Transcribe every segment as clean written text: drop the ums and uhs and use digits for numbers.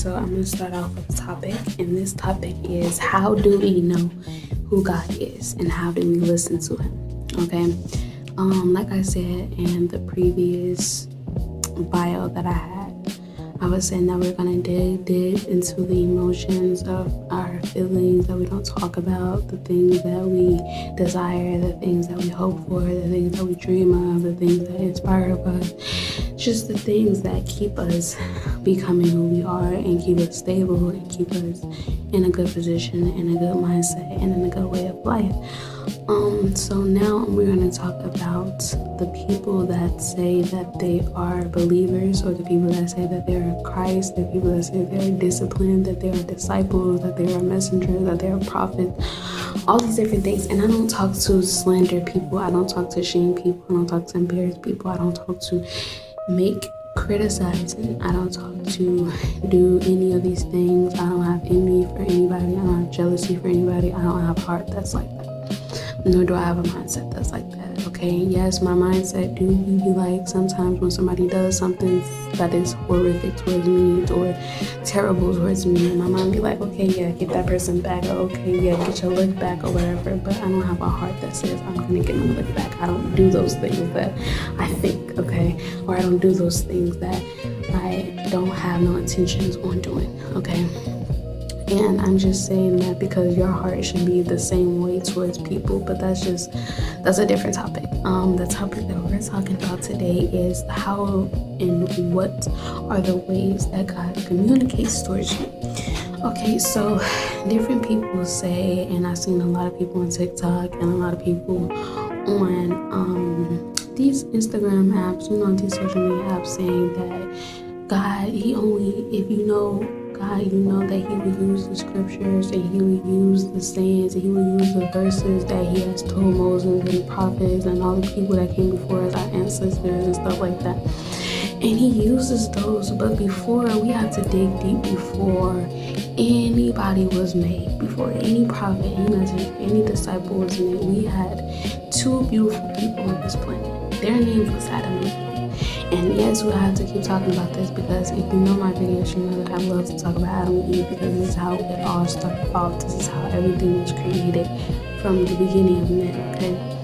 so I'm going to start off with a topic, and this topic is how do we know who God is and how do we listen to Him? Okay, like I said in the previous bio that I had, I was saying that we're going to dig into the emotions of our feelings that we don't talk about, the things that we desire, the things that we hope for, the things that we dream of, the things that inspire us, just the things that keep us becoming who we are and keep us stable and keep us in a good position, in a good mindset, and in a good way of life. So now we're going to talk about the people that say that they are believers, or the people that say that they're in Christ, the people that say they're disciplined, that they are disciples, that they are messengers, that they are prophets, all these different things. And I don't talk to slander people, I don't talk to shame people, I don't talk to embarrass people, I don't talk to make criticizing, I don't talk to do any of these things. I don't have envy for anybody, I don't have jealousy for anybody, I don't have a heart that's like that, nor do I have a mindset that's like that. Okay, yes, my mindset do be like sometimes when somebody does something that is horrific towards me or terrible towards me, my mind be like, okay, yeah, get that person back, or okay, yeah, get your lick back or whatever. But I don't have a heart that says I'm gonna get my lick back. I don't do those things that I think, okay, or I don't do those things that I don't have no intentions on doing, okay. And I'm just saying that because your heart should be the same way towards people, but that's a different topic. The topic that we're talking about today is how and what are the ways that God communicates towards you. Okay, so different people say, and I've seen a lot of people on TikTok and a lot of people on these Instagram apps, these social media apps, saying that God, if you know God, you know that He will use the scriptures and He will use the sayings and He will use the verses that He has told Moses and the prophets and all the people that came before us, our ancestors and stuff like that. And He uses those, but before, we have to dig deep before anybody was made, before any prophet, any messenger, any disciple was made. We had two beautiful people on this planet. Their names was Adam and Eve. And yes, we'll have to keep talking about this because if you know my videos, you know that I love to talk about Adam and Eve because this is how it all started off. This is how everything was created from the beginning of men, okay?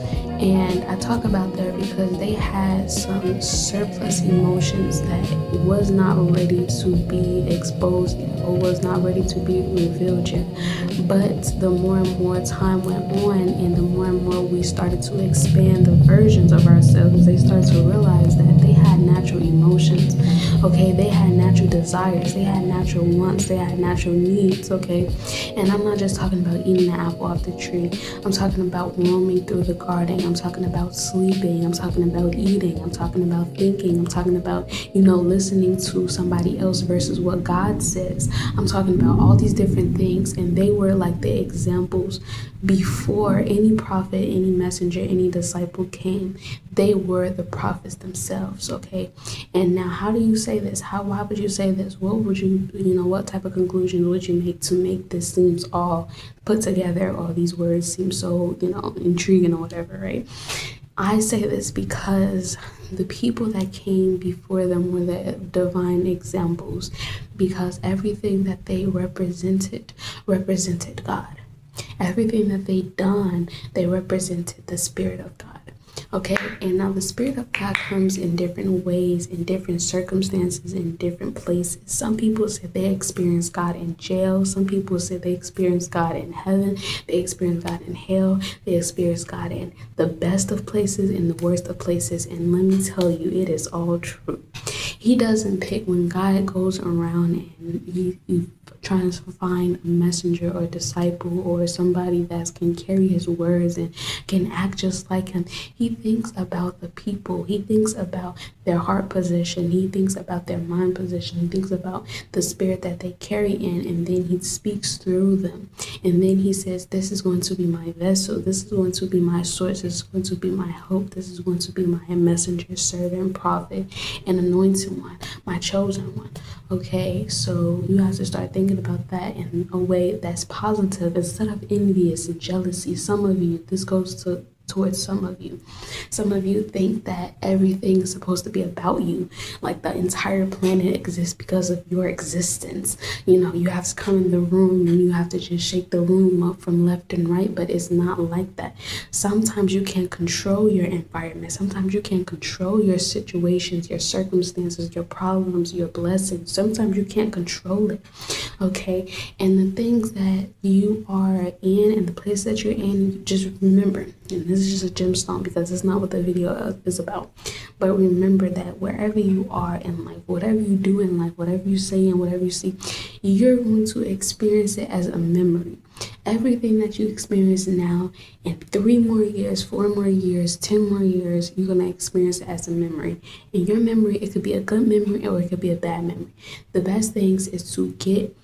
And I talk about that because they had some surplus emotions that was not ready to be exposed yet, or was not ready to be revealed yet. But the more and more time went on, and the more and more we started to expand the versions of ourselves, they started to realize that they had natural emotions, okay? They had natural desires, they had natural wants, they had natural needs, okay? And I'm not just talking about eating an apple off the tree. I'm talking about roaming through the garden. I'm talking about sleeping. I'm talking about eating. I'm talking about thinking. I'm talking about, listening to somebody else versus what God says. I'm talking about all these different things, and they were like the examples before any prophet, any messenger, any disciple came. They were the prophets themselves, okay? And now, how do you say this? Why would you say this? What would you, what type of conclusion would you make to make this seems all put together? All these words seem so, intriguing or whatever, right? I say this because the people that came before them were the divine examples, because everything that they represented God. Everything that they represented the Spirit of God. Okay, and now the Spirit of God comes in different ways, in different circumstances, in different places. Some people say they experience God in jail. Some people say they experience God in heaven. They experience God in hell. They experience God in the best of places, in the worst of places. And let me tell you, it is all true. He doesn't pick. When God goes around and he tries to find a messenger or a disciple or somebody that can carry his words and can act just like him, he thinks about the people. He thinks about their heart position. He thinks about their mind position. He thinks about the spirit that they carry in, and then he speaks through them. And then he says, this is going to be my vessel. This is going to be my source. This is going to be my hope. This is going to be my messenger, servant, prophet, and anointed one, my chosen one. Okay, so you have to start thinking about that in a way that's positive instead of envious and jealousy. Some of you, this goes towards some of you. Some of you think that everything is supposed to be about you, like the entire planet exists because of your existence. You know, you have to come in the room and you have to just shake the room up from left and right, but it's not like that. Sometimes you can't control your environment. Sometimes you can't control your situations, your circumstances, your problems, your blessings. Sometimes you can't control it. Okay, and the things that you are in and the place that you're in, just remember, and this is just a gemstone because it's not what the video is about, but remember that wherever you are in life, whatever you do in life, whatever you say and whatever you see, you're going to experience it as a memory. Everything that you experience now, in 3 more years, 4 more years, 10 more years, you're going to experience it as a memory. And your memory, it could be a good memory or it could be a bad memory. The best things is to get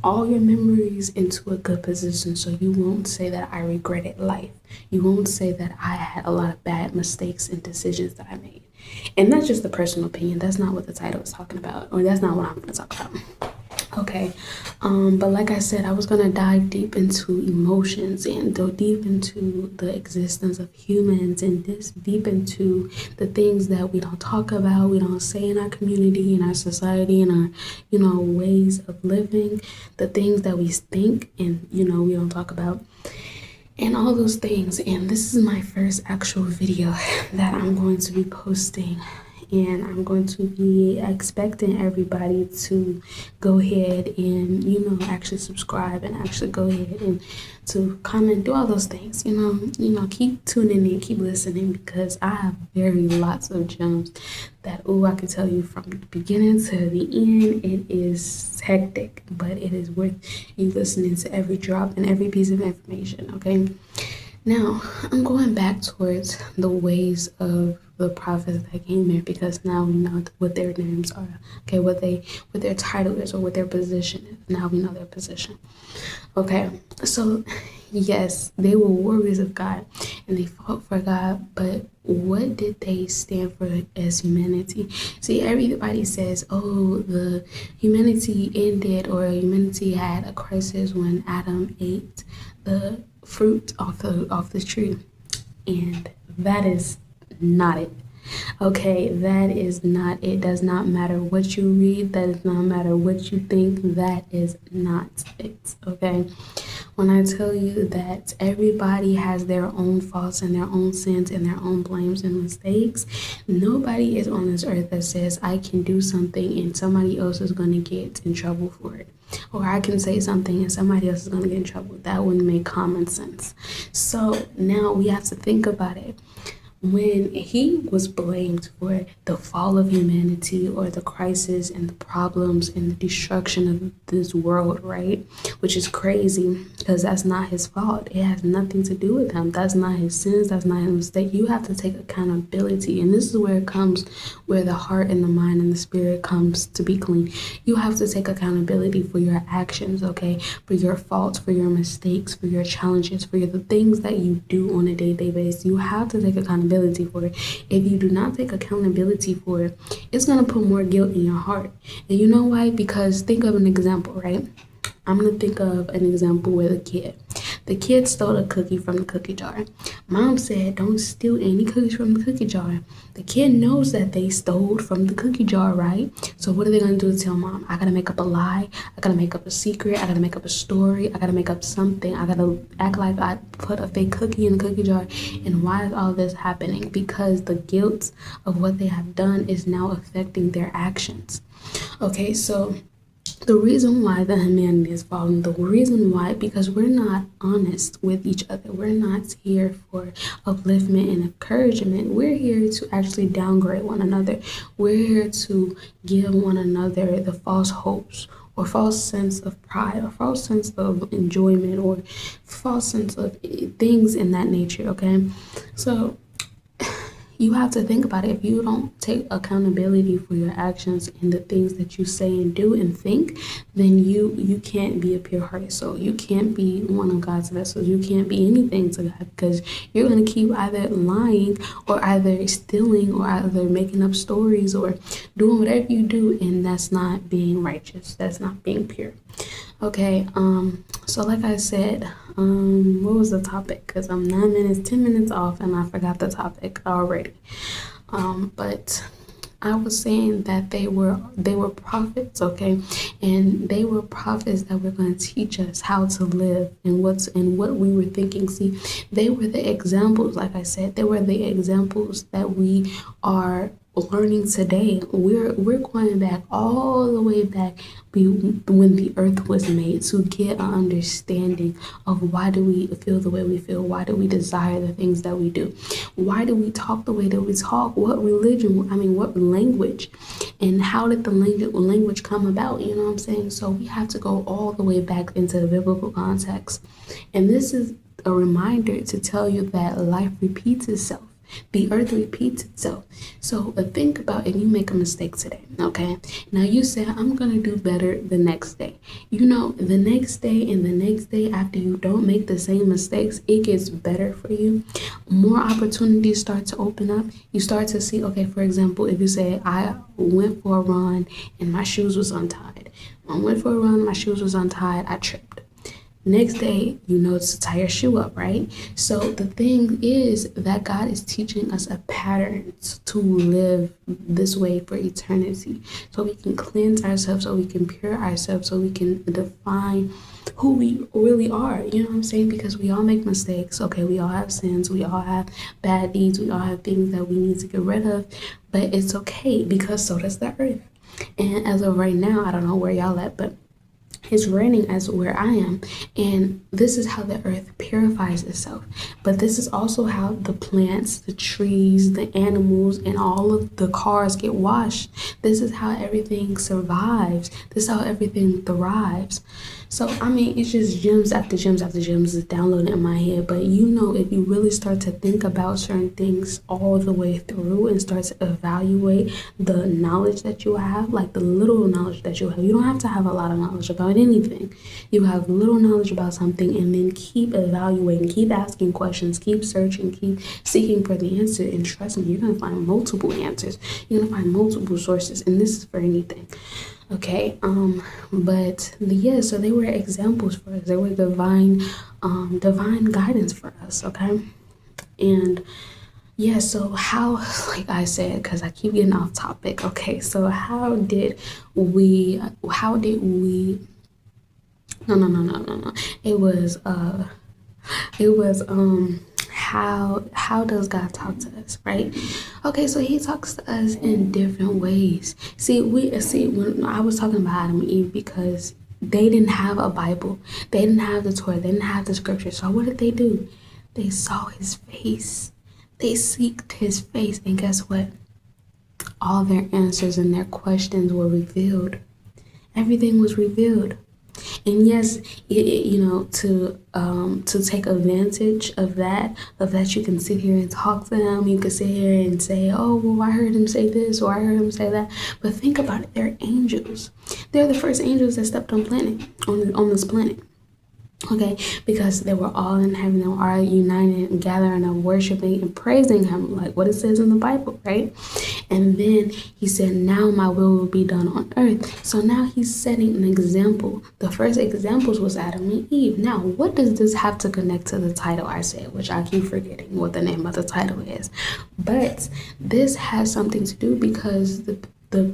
all your memories into a good position so you won't say that I regretted life. You won't say that I had a lot of bad mistakes and decisions that I made. And that's just a personal opinion. That's not what the title is talking about, or that's not what I'm going to talk about. Okay, but like I said, I was gonna dive deep into emotions and go deep into the existence of humans and this deep into the things that we don't talk about, we don't say in our community, in our society, in our, ways of living, the things that we think and, we don't talk about. And all those things. And this is my first actual video that I'm going to be posting. And I'm going to be expecting everybody to go ahead and, actually subscribe and actually go ahead and to comment, do all those things, keep tuning in, keep listening, because I have lots of gems that, I can tell you from the beginning to the end. It is hectic, but it is worth you listening to every drop and every piece of information, okay? Now, I'm going back towards the ways of the prophets that came here, because now we know what their names are, okay, what their title is or what their position is. Now we know their position. Okay, so yes, they were warriors of God and they fought for God, but what did they stand for as humanity? See, everybody says, oh, the humanity ended or humanity had a crisis when Adam ate the fruit off the tree, and that is not it. Okay, that is not it. Does not matter what you read, that does not matter what you think, that is not it. Okay, when I tell you that everybody has their own faults and their own sins and their own blames and mistakes, nobody is on this earth that says I can do something and somebody else is going to get in trouble for it. Or I can say something and somebody else is going to get in trouble. That wouldn't make common sense. So now we have to think about it. When he was blamed for the fall of humanity or the crisis and the problems and the destruction of this world, right? Which is crazy because that's not his fault. It has nothing to do with him. That's not his sins. That's not his mistake. You have to take accountability. And this is where it comes, where the heart and the mind and the spirit comes to be clean. You have to take accountability for your actions, okay? For your faults, for your mistakes, for your challenges, for the things that you do on a day-to-day basis. You have to take accountability for it. If you do not take accountability for it, it's going to put more guilt in your heart. And you know why? Because think of an example, right? I'm going to think of an example with the kid stole a cookie from the cookie jar. Mom said, don't steal any cookies from the cookie jar. The kid knows that they stole from the cookie jar, right? So what are they going to do to tell mom? I got to make up a lie. I got to make up a secret. I got to make up a story. I got to make up something. I got to act like I put a fake cookie in the cookie jar. And why is all this happening? Because the guilt of what they have done is now affecting their actions. Okay, so the reason why the humanity is falling, the reason why, because we're not honest with each other. We're not here for upliftment and encouragement. We're here to actually downgrade one another. We're here to give one another the false hopes or false sense of pride or false sense of enjoyment or false sense of things in that nature, okay? So you have to think about it. If you don't take accountability for your actions and the things that you say and do and think, then you can't be a pure-hearted soul. You can't be one of God's vessels. You can't be anything to God, because you're going to keep either lying or either stealing or either making up stories or doing whatever you do, and that's not being righteous. That's not being pure. Okay, so like I said, what was the topic? Because I'm 9 minutes, 10 minutes off, and I forgot the topic already. But I was saying that they were prophets, okay, and they were prophets that were going to teach us how to live and what we were thinking. See, they were the examples, like I said, they were the examples that we are learning today. We're going back all the way back when the earth was made to get an understanding of why do we feel the way we feel, why do we desire the things that we do, why do we talk the way that we talk, what religion, I mean what language, and how did the language come about, you know what I'm saying? So we have to go all the way back into the biblical context, and this is a reminder to tell you that life repeats itself. The earth repeats itself. So think about if you make a mistake today, okay? Now you say, I'm going to do better the next day. You know, the next day and the next day after you don't make the same mistakes, it gets better for you. More opportunities start to open up. You start to see, okay, for example, if you say, I went for a run and my shoes was untied. I went for a run, my shoes was untied, I tripped. Next day, you know to tie your shoe up, right? So the thing is that God is teaching us a pattern to live this way for eternity. So we can cleanse ourselves, so we can pure ourselves, so we can define who we really are. You know what I'm saying? Because we all make mistakes. Okay, we all have sins. We all have bad deeds. We all have things that we need to get rid of. But it's okay because so does the earth. And as of right now, I don't know where y'all at, but it's raining as where I am, and this is how the earth purifies itself. But this is also how the plants, the trees, the animals, and all of the cars get washed. This is how everything survives. This is how everything thrives. So, I mean, it's just gems after gems after gems is downloading in my head. But you know, if you really start to think about certain things all the way through and start to evaluate the knowledge that you have, like the little knowledge that you have, you don't have to have a lot of knowledge about anything. You have little knowledge about something, and then keep evaluating, keep asking questions, keep searching, keep seeking for the answer. And trust me, you're going to find multiple answers. You're going to find multiple sources. And this is for anything. Okay, but yeah, so they were examples for us. They were divine guidance for us. Okay, and yeah, so how, like I said, because I keep getting off topic. Okay, so how did we? No. It was how does God talk to us, right? Okay, so he talks to us in different ways. See when I was talking about Adam and Eve, because they didn't have a Bible, they didn't have the Torah, they didn't have the scripture. So what did they do? They saw his face. They seeked his face, and guess what? All their answers and their questions were revealed. Everything was revealed. And yes, to take advantage of that, you can sit here and talk to him. You can sit here and say, oh, well, I heard him say this, or I heard him say that. But think about it, they're angels. They're the first angels that stepped on this planet. Okay, because they were all in heaven, they were all united and gathering and worshiping and praising him, like what it says in the Bible, right? And then he said, now my will be done on earth. So now he's setting an example. The first examples was Adam and Eve. Now, what does this have to connect to the title I said, which I keep forgetting what the name of the title is? But this has something to do because the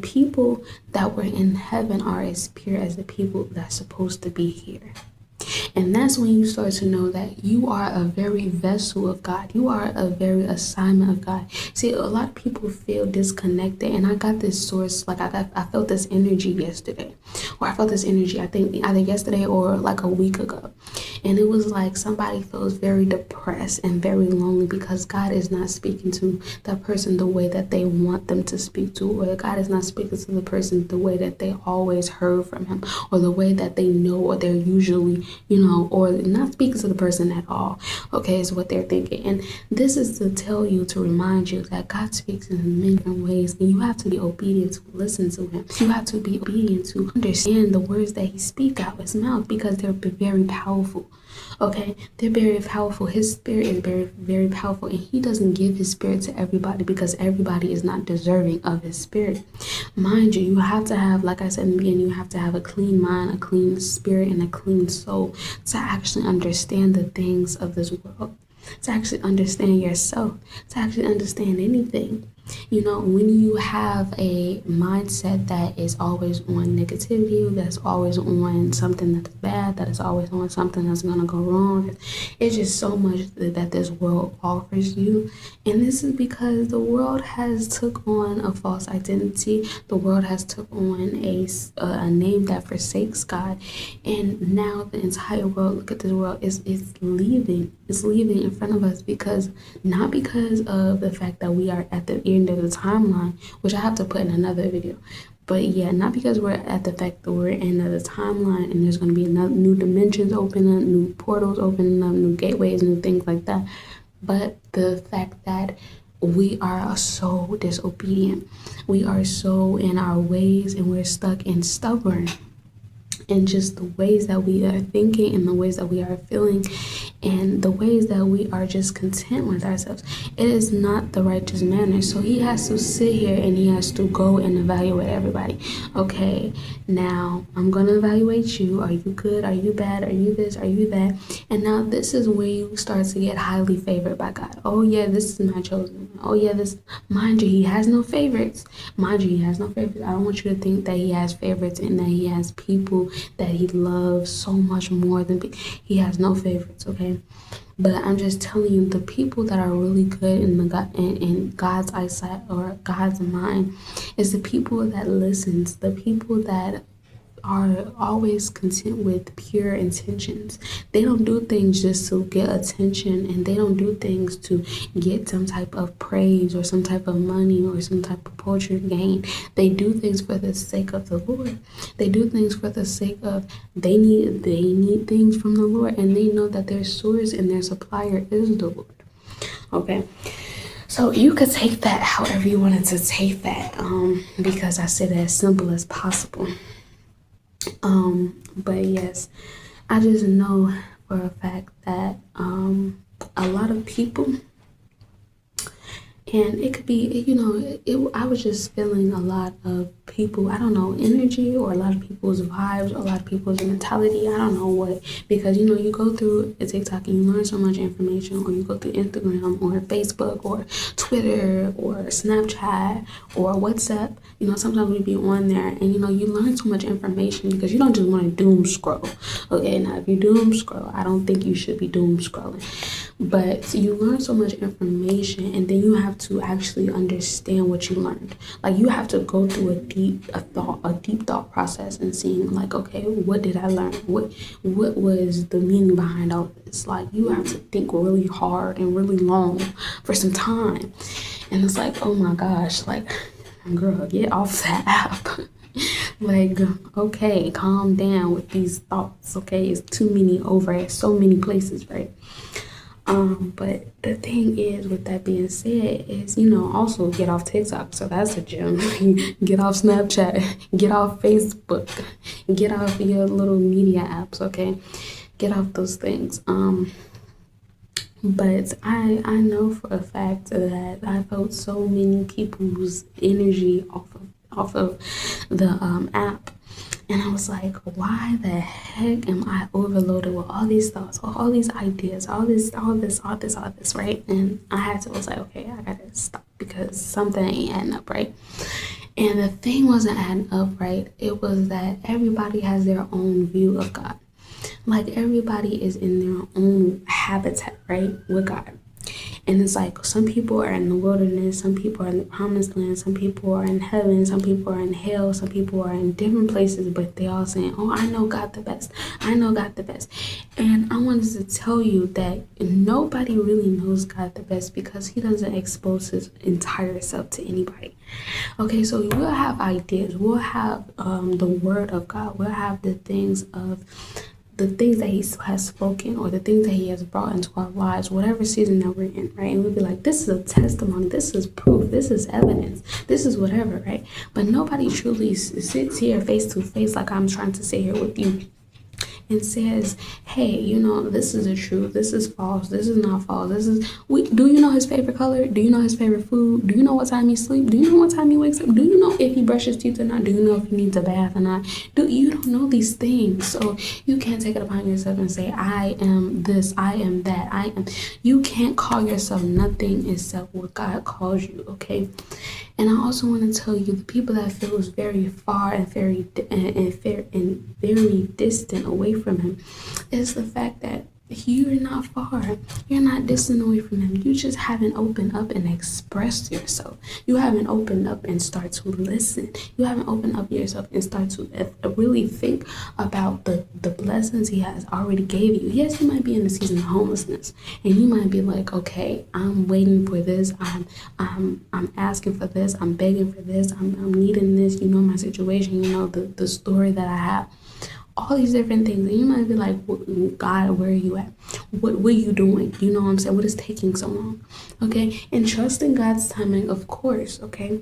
people that were in heaven are as pure as the people that's supposed to be here. And that's when you start to know that you are a very vessel of God. You are a very assignment of God. See, a lot of people feel disconnected, and I got this source, like I felt this energy yesterday, or I felt this energy, I think either yesterday or like a week ago. And it was like somebody feels very depressed and very lonely because God is not speaking to that person the way that they want them to speak to, or God is not speaking to the person the way that they always heard from him, or the way that they know, or they're usually, or not speaking to the person at all, okay, is what they're thinking. And this is to tell you, to remind you that God speaks in many different ways, and you have to be obedient to listen to him. You have to be obedient to understand the words that he speaks out of his mouth, because they're very powerful. Okay, they're very powerful. His spirit is very, very powerful, and he doesn't give his spirit to everybody, because everybody is not deserving of his spirit. Mind you, you have to have, like I said in the beginning, you have to have a clean mind, a clean spirit, and a clean soul to actually understand the things of this world, to actually understand yourself, to actually understand anything. When you have a mindset that is always on negativity, that's always on something that's bad, that is always on something that's going to go wrong, it's just so much that this world offers you. And this is because the world has took on a false identity. The world has took on a name that forsakes God. And now the entire world, look at this world, is leaving. It's leaving in front of us, not because of the fact that we are at the end of the timeline, which I have to put in another video. But yeah, not because we're at the fact that we're in the timeline and there's going to be new dimensions opening up, new portals opening up, new gateways, new things like that. But the fact that we are so disobedient, we are so in our ways, and we're stuck and stubborn in just the ways that we are thinking, and the ways that we are feeling, and the ways that we are just content with ourselves. It is not the righteous manner. So he has to sit here and he has to go and evaluate everybody. Okay, now I'm going to evaluate you. Are you good? Are you bad? Are you this? Are you that? And now this is where you start to get highly favored by God. Oh yeah, this is my chosen one. Oh yeah, mind you, he has no favorites. Mind you, he has no favorites. I don't want you to think that he has favorites and that he has people that he loves so much more than he has no favorites, okay? But I'm just telling you, the people that are really good in God's eyesight, or God's mind, is the people that listens, the people that are always content with pure intentions. They don't do things just to get attention, and they don't do things to get some type of praise or some type of money or some type of culture gain. They do things for the sake of the Lord. They do things for the sake of they need things from the Lord, and they know that their source and their supplier is the Lord. Okay. So you could take that however you wanted to take that, because I said it as simple as possible. But yes, I just know for a fact that a lot of people, and it could be, I was just feeling a lot of people, I don't know, energy, or a lot of people's vibes, or a lot of people's mentality. I don't know what, because, you go through a TikTok and you learn so much information, or you go through Instagram or Facebook or Twitter or Snapchat or WhatsApp. Sometimes we be on there and, you learn so much information because you don't just want to doom scroll. Okay, now if you doom scroll, I don't think you should be doom scrolling. But you learn so much information, and then you have to actually understand what you learned. Like, you have to go through a deep thought process and seeing, like, okay, what did I learn? What was the meaning behind all of this? Like, you have to think really hard and really long for some time. And it's like, oh my gosh, like, girl, get off that app. Like, okay, calm down with these thoughts, okay? It's too many over at so many places, right? But the thing is, with that being said, is, also get off TikTok. So that's a gem. Get off Snapchat, get off Facebook, get off your little media apps, okay? Get off those things. But I know for a fact that I felt so many people's energy off of the app. And I was like, why the heck am I overloaded with all these thoughts, all these ideas, all this, right? And I was like, okay, I gotta stop because something ain't adding up, right? And the thing wasn't adding up, right? It was that everybody has their own view of God. Like, everybody is in their own habitat, right, with God. And it's like, some people are in the wilderness, some people are in the promised land, some people are in heaven, some people are in hell, some people are in different places, but they all saying, oh, I know God the best. I know God the best. And I wanted to tell you that nobody really knows God the best, because he doesn't expose his entire self to anybody. Okay, so we'll have ideas. We'll have the word of God. We'll have the things of the things that he has spoken or the things that he has brought into our lives, whatever season that we're in, right? And we'll be like, this is a testimony, this is proof, this is evidence, this is whatever, right? But nobody truly sits here face to face like I'm trying to sit here with you and says, hey, this is the truth, this is false, this is not false, do you know his favorite color? Do you know his favorite food? Do you know what time he sleeps? Do you know what time he wakes up? Do you know if he brushes teeth or not? Do you know if he needs a bath or not? You don't know these things, so you can't take it upon yourself and say, I am this, I am that, you can't call yourself nothing except what God calls you, okay? And I also want to tell you, the people that feels very far and very distant away from him, is the fact that you're not far, you're not distant away from him. You just haven't opened up and expressed yourself. You haven't opened up and start to listen. You haven't opened up yourself and start to really think about the blessings he has already gave you. Yes, you might be in the season of homelessness, and you might be like, okay, I'm waiting for this. I'm asking for this. I'm begging for this. I'm needing this. You know my situation. You know the story that I have. All these different things, and you might be like, God, where are you at? What are you doing? You know what I'm saying? What is taking so long? Okay, and trust in God's timing, of course. Okay,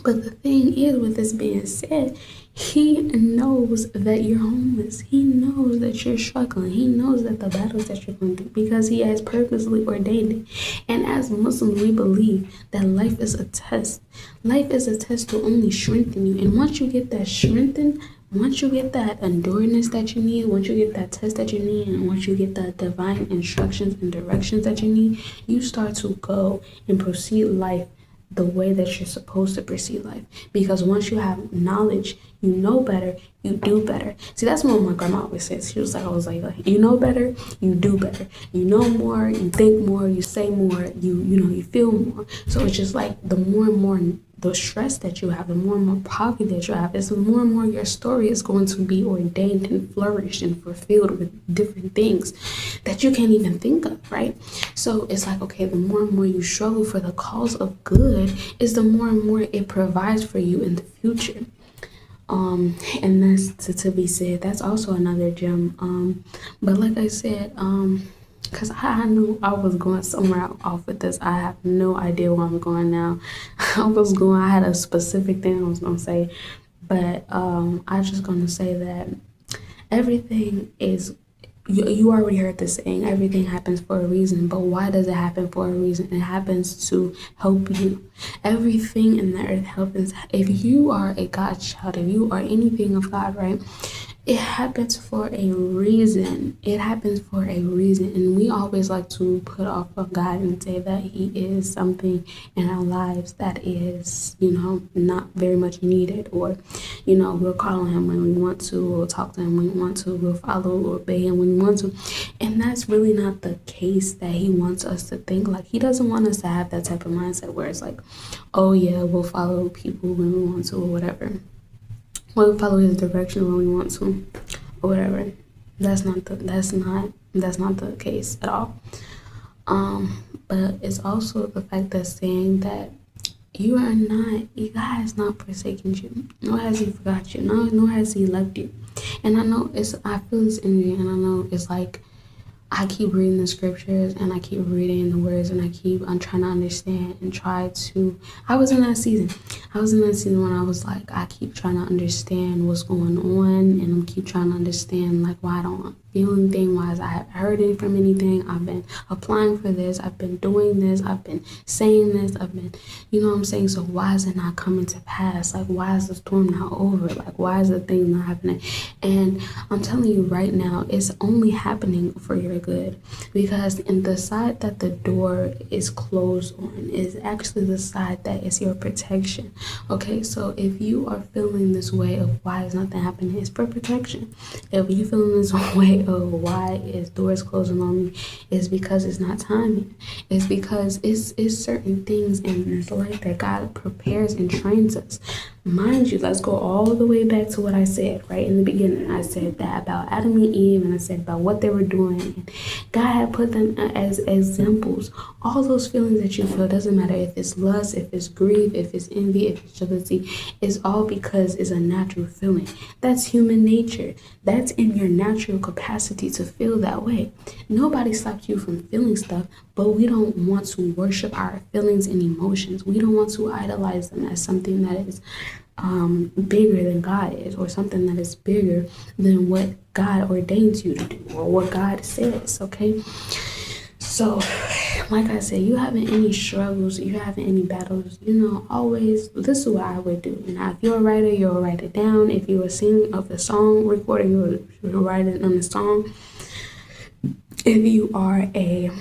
but the thing is, with this being said, he knows that you're homeless. He knows that you're struggling. He knows that the battles that you're going through, because he has purposely ordained it. And as Muslims, we believe that life is a test. Life is a test to only strengthen you. And once you get that strengthened, once you get that endurance that you need, once you get that test that you need, and once you get the divine instructions and directions that you need, you start to go and proceed life the way that you're supposed to proceed life. Because once you have knowledge, you know better, you do better. See, that's what my grandma always says. She was like, you know better, you do better. You know more, you think more, you say more, you feel more. So it's just like the more and more the stress that you have, the more and more poverty that you have, is the more and more your story is going to be ordained and flourished and fulfilled with different things that you can't even think of, right? So it's like, okay, the more and more you struggle for the cause of good, is the more and more it provides for you in the future. And that's to be said. That's also another gem. But like I said, because I knew I was going somewhere off with this. I have no idea where I'm going now. I had a specific thing I was going to say, but I'm just going to say that everything is, you already heard the saying, everything happens for a reason. But why does it happen for a reason? It happens to help you. Everything in the earth happens. If you are a God child, if you are anything of God, right? It happens for a reason. It happens for a reason. And we always like to put off of God and say that he is something in our lives that is, not very much needed. Or, we'll call on him when we want to. We'll talk to him when we want to. We'll follow or obey him when we want to. And that's really not the case that he wants us to think. Like, he doesn't want us to have that type of mindset where it's like, oh yeah, we'll follow people when we want to or whatever. We'll follow his direction when we want to, or whatever. That's not the case at all. But it's also the fact that saying that God has not forsaken you, nor has he forgot you, nor has he left you. And I feel this energy, and I know it's like, I keep reading the scriptures and I keep reading the words, and I'm trying to understand and I was in that season when I was like, I keep trying to understand what's going on, and I keep trying to understand like why I don't feel anything, why I haven't heard it from anything. I've been applying for this, I've been doing this, I've been saying this, I've been, so why is it not coming to pass? Like, why is the storm not over? Like, why is the thing not happening? And I'm telling you right now, it's only happening for your good, because in the side that the door is closed on is actually the side that is your protection. Okay, so if you are feeling this way of why is nothing happening, it's for protection. If you feeling this way of why is doors closing on me, it's because it's not time yet. It's because it's certain things in this life that God prepares and trains us. Mind you, let's go all the way back to what I said right in the beginning. I said that about Adam and Eve, and I said about what they were doing God had put them as examples. All those feelings that you feel, doesn't matter if it's lust, if it's grief, if it's envy, if it's jealousy, it's all because it's a natural feeling. That's human nature. That's in your natural capacity to feel that way. Nobody stops you from feeling stuff, but we don't want to worship our feelings and emotions. We don't want to idolize them as something that is bigger than God is, or something that is bigger than what God ordains you to do, or what God says. Okay, so like I said, you having any struggles, you having any battles, always, this is what I would do. Now, if you're a writer, you'll write it down. If you're a singer of the song recording, you'll write it on the song. If you are a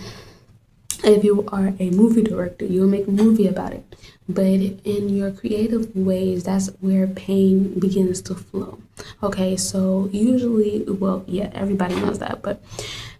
movie director, you'll make a movie about it. But in your creative ways, that's where pain begins to flow. Okay, so usually, well, yeah, everybody knows that, but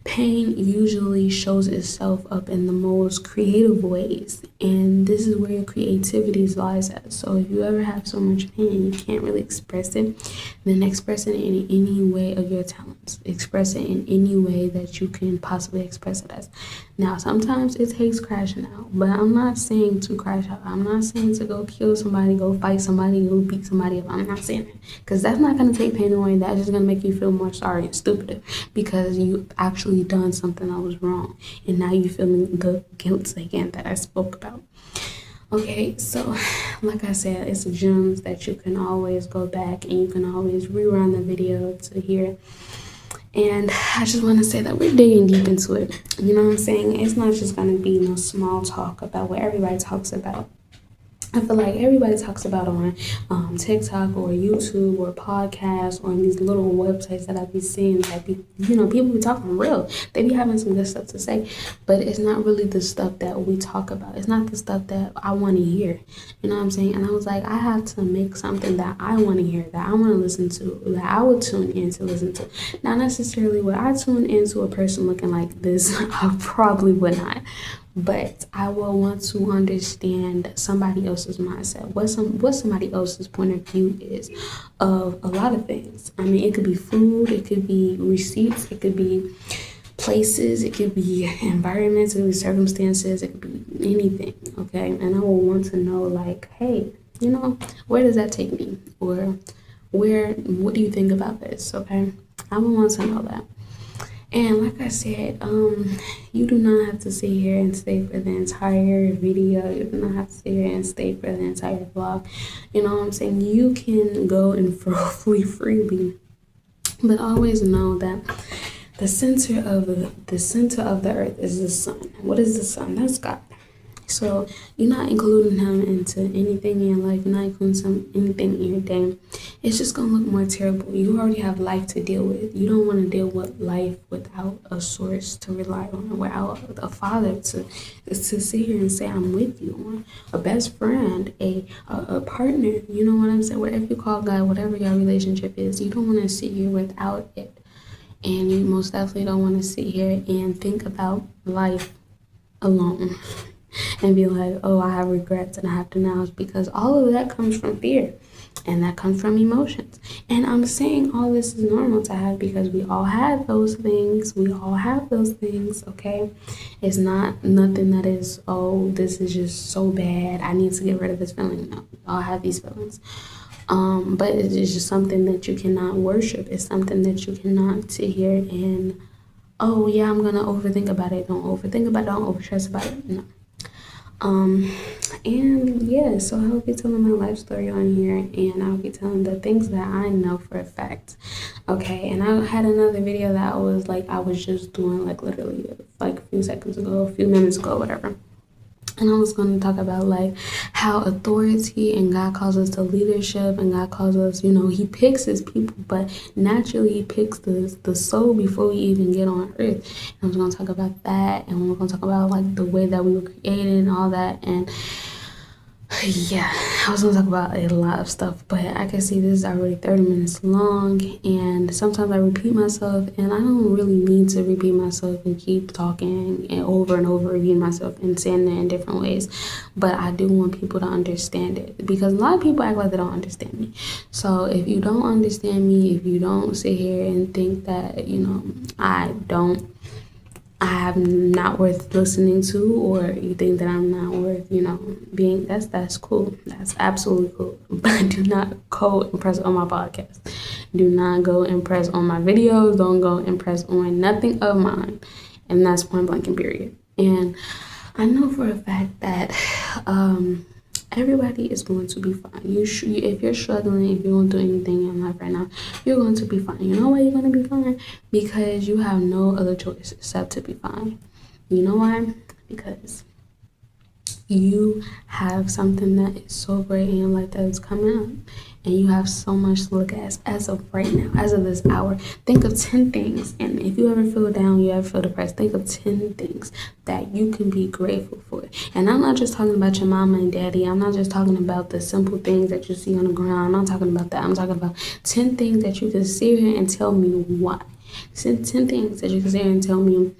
pain usually shows itself up in the most creative ways, and this is where your creativity lies at. So if you ever have so much pain and you can't really express it, then express it in any way of your talents. Express it in any way that you can possibly express it as. Now, sometimes it takes crashing out, but I'm not saying to crash out. I'm not saying to go kill somebody, go fight somebody, go beat somebody up. I'm not saying that, because that's not going to take pain away. That's just going to make you feel more sorry and stupider, because you actually done something that was wrong, and now you're feeling the guilt again that I spoke about. Okay, so like I said, it's gems that you can always go back and you can always rerun the video to hear. And I just want to say that we're digging deep into it. You know what I'm saying? It's not just going to be no small talk about what everybody talks about. I feel like everybody talks about on TikTok or YouTube or podcasts or on these little websites that I be seeing that people be talking real. They be having some good stuff to say, but it's not really the stuff that we talk about. It's not the stuff that I want to hear. You know what I'm saying? And I was like, I have to make something that I want to hear, that I want to listen to, that I would tune in to listen to. Not necessarily would I tune into a person looking like this. I probably would not. But I will want to understand somebody else's mindset, what somebody else's point of view is of a lot of things. I mean, it could be food, it could be receipts, it could be places, it could be environments, it could be circumstances, it could be anything, okay? And I will want to know, like, hey, where does that take me? Or what do you think about this, okay? I will want to know that. And like I said, you do not have to sit here and stay for the entire video. You do not have to sit here and stay for the entire vlog. You know what I'm saying? You can go and flee freely, but always know that the center of the earth is the sun. What is the sun? That's God. So you're not including him into anything in your life. You're not including anything in your day. It's just going to look more terrible. You already have life to deal with. You don't want to deal with life without a source to rely on, without a father to sit here and say, I'm with you, or a best friend, a partner. You know what I'm saying? Whatever you call God, whatever your relationship is, you don't want to sit here without it. And you most definitely don't want to sit here and think about life alone. And be like, oh, I have regrets and I have denials, because all of that comes from fear and that comes from emotions. And I'm saying all this is normal to have because we all have those things. We all have those things, okay? It's not nothing that is, oh, this is just so bad, I need to get rid of this feeling. No, we all have these feelings. But it's just something that you cannot worship. It's something that you cannot sit here and, oh, yeah, I'm going to overthink about it. Don't overthink about it. Don't overstress about it. No. And yeah, so I'll be telling my life story on here, and I'll be telling the things that I know for a fact. Okay, and I had another video that I was just doing like literally like a few seconds ago, a few minutes ago, whatever. And I was going to talk about like how authority and God calls us to leadership, and God calls us, he picks his people, but naturally he picks the soul before we even get on earth. And I was going to talk about that, and we're going to talk about like the way that we were created and all that. And yeah, I was going to talk about a lot of stuff, but I can see this is already 30 minutes long, and sometimes I repeat myself, and I don't really need to repeat myself and keep talking and over repeating myself and saying it in different ways, but I do want people to understand it, because a lot of people act like they don't understand me. So if you don't understand me, if you don't sit here and think that, I don't I'm not worth listening to, or you think that I'm not worth, being, that's cool. That's absolutely cool. But do not go impress on my podcast. Do not go impress on my videos. Don't go impress on nothing of mine. And that's point blank and period. And I know for a fact that everybody is going to be fine. If you're struggling, if you're going through anything in life right now, you're going to be fine. You know why you're going to be fine? Because you have no other choice except to be fine. You know why? Because you have something that is so great in your life that is coming up, and you have so much to look at as of right now, as of this hour. Think of 10 things, and if you ever feel down, you ever feel depressed, think of 10 things that you can be grateful for. And I'm not just talking about your mama and daddy. I'm not just talking about the simple things that you see on the ground. I'm not talking about that. I'm talking about 10 things that you can sit here and tell me why. 10 things that you can sit here and tell me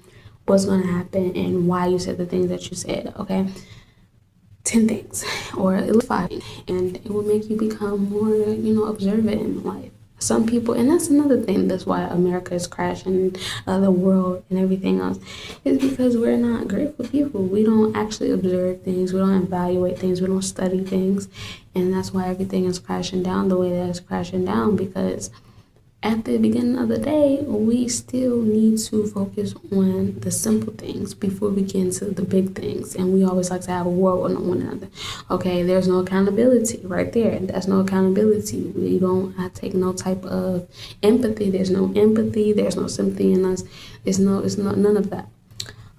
what's going to happen and why you said the things that you said, okay? 10 things, or at least 5, and it will make you become more, observant in life. Some people, and that's another thing, that's why America is crashing, the world and everything else, is because we're not grateful people. We don't actually observe things, we don't evaluate things, we don't study things, and that's why everything is crashing down the way that it's crashing down, because at the beginning of the day, we still need to focus on the simple things before we get into the big things. And we always like to have a war on one another. Okay, there's no accountability right there. That's no accountability. We don't take no type of empathy. There's no empathy. There's no sympathy in us. It's not none of that.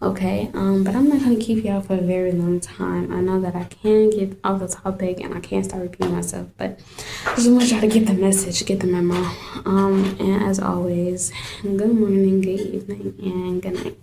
Okay, but I'm not gonna keep y'all for a very long time. I know that I can get off the topic and I can't start repeating myself, but I just want y'all to get the message, get the memo. And as always, good morning, good evening, and good night.